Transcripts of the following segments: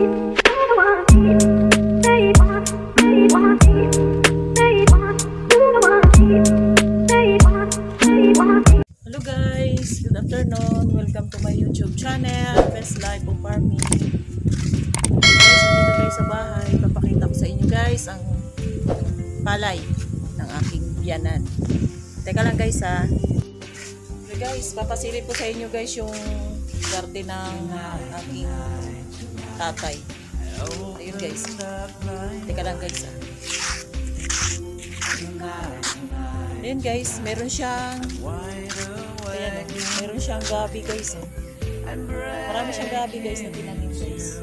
Hello guys, good afternoon. Welcome to my YouTube channel, Best Life of Farming. Guys, dito tayo sa bahay. Papakita ko sa inyo guys ang palay ng aking biyanan. Teka lang guys ha. Okay guys, papasilip ko sa inyo guys yung garden ng aking tatay. Ayun guys. Teka lang guys ha. Ayun guys, meron siyang meron siyang gabi guys. Marami siyang gabi guys na tinanim guys.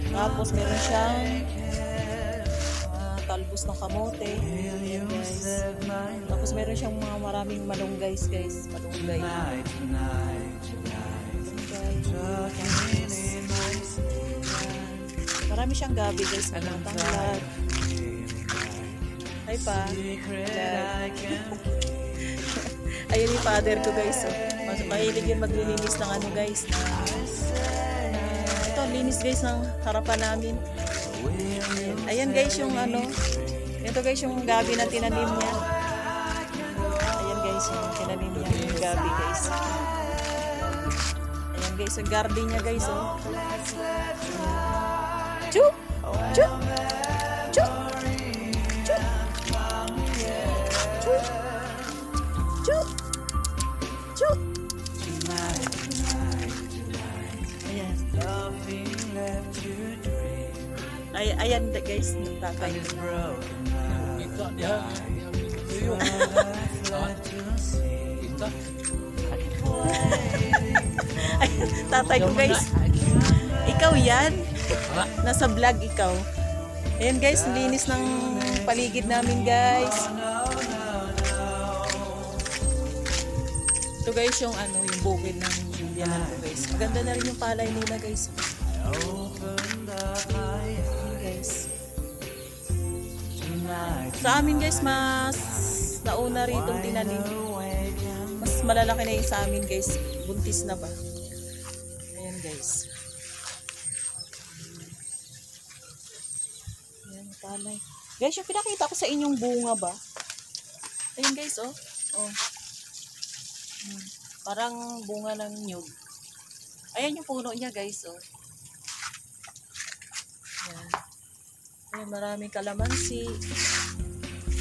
Tapos meron siyang talbos ng kamote. Ayan guys. Tapos meron siyang mga maraming malunggay guys. Malunggay. Marami siyang gabi guys. Mga tanglad. Hi pa. Ayun yung father ko guys. So, mahilig yun maglilinis ng ano guys. Ito, linis guys ng harapan namin. Ayan guys yung ano. Ito guys yung gabi na tinanim niya. Ayan guys yung tinanim niya yung gabi guys. Ayan guys yung garden niya guys. Oh. Chuk! Chuk! Chuk! Chuk! Chuk! Chuk! Chuk! Ayan. Ayan guys, tatay. Tatay ko guys. Ikaw yan? Nasa vlog ikaw. Ayan guys, linis ng paligid namin guys. Ito guys yung ano, yung bukid ng biyanan ko guys. Maganda na rin yung palay nila guys. Guys. Sa amin guys, mas nauna rito tinanim. Mas malalaki na yung sa amin guys. Buntis na ba? Ayan guys. Ayan, palay. Guys, yung pinakita ko sa inyong bunga ba? Ayan guys, oh. Oh. Parang bunga ng nyug. Ayan yung puno niya guys, oh. Ayan. Ayan, maraming kalamansi.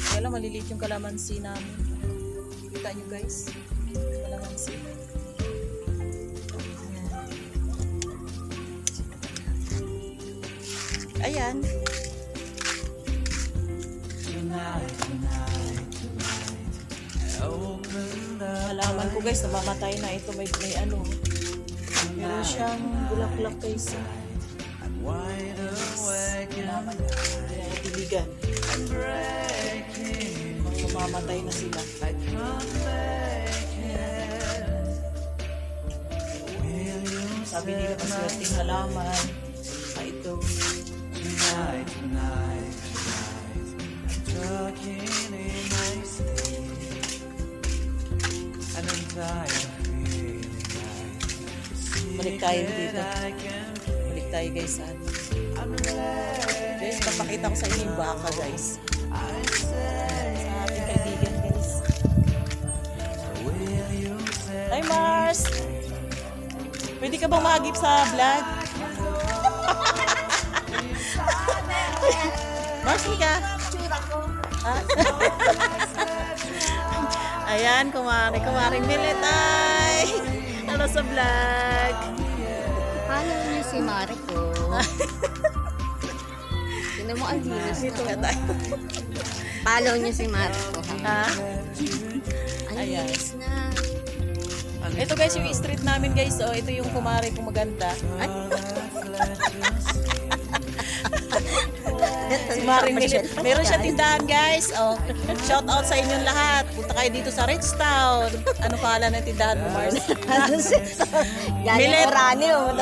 Kaya lang maliliit yung kalamansi namin. Kita nyo guys, kalamansi. Ayan. Halaman ko guys, namamatay na ito. May ano. Meron siyang bulaklak guys. Halaman. Tiligan. Mamamatay na sila. Sabi nila maswerteng halaman. Ito. Balik tayo dito. Balik tayo guys. Guys, papakita ko sa inyo yung baka guys. Sa ating kaibigan guys. Hi Mars! Pwede ka bang mahagip sa vlog? Mars, hindi ka? Ayan, kumaring Militay. Ano sa vlog? Follow niyo si Mariko. Sino mo ang linis Dito nga tayo. Follow niyo si Mariko. Ha? Ang Ayan. linis na. Ito guys yung street namin guys. Oh, ito yung kumari kong maganda. Ay. Si Maring Milit. Meron siya tindahan guys. Oh, shout out sa inyong lahat. Punta kayo dito sa Richtown. Ano pangalan ng tindahan mo, Mars? Galing Milit. Orani, oh.